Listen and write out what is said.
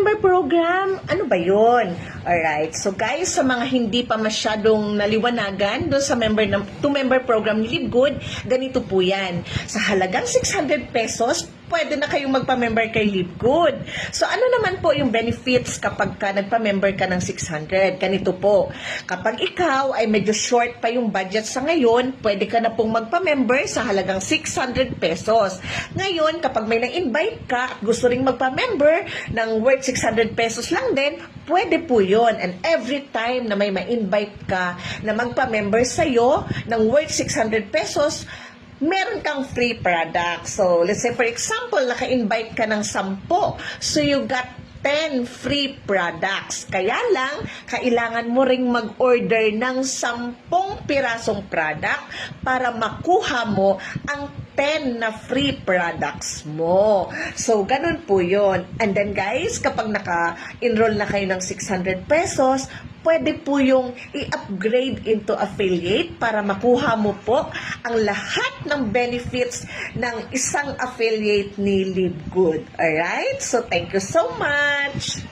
2-member program. Ano ba yun? Alright. So guys, sa mga hindi pa masyadong naliwanagan doon sa 2-member program ni LiveGood, ganito po yan. Sa halagang 600 pesos, pwede na kayong magpa-member kay LiveGood. So ano naman po yung benefits kapag ka nagpa-member ka ng 600? Ganito po. Kapag ikaw ay medyo short pa yung budget sa ngayon, pwede ka na pong magpa-member sa halagang 600 pesos. Ngayon, kapag may na-invite ka at gusto ring magpa-member ng worth 600 pesos lang din, pwede po yun. And every time na may ma-invite ka na magpa-member sa'yo ng worth 600 pesos, meron kang free product. So, let's say for example, naka-invite ka ng 10. So, you got 10 free products. Kaya lang, kailangan mo ring mag-order ng 10 pirasong product para makuha mo ang 10 na free products mo. So, ganun po yun. And then guys, kapag naka-enroll na kayo ng 600 pesos, pwede po yung i-upgrade into affiliate para makuha mo po ang lahat ng benefits ng isang affiliate ni LiveGood. Alright? So, thank you so much!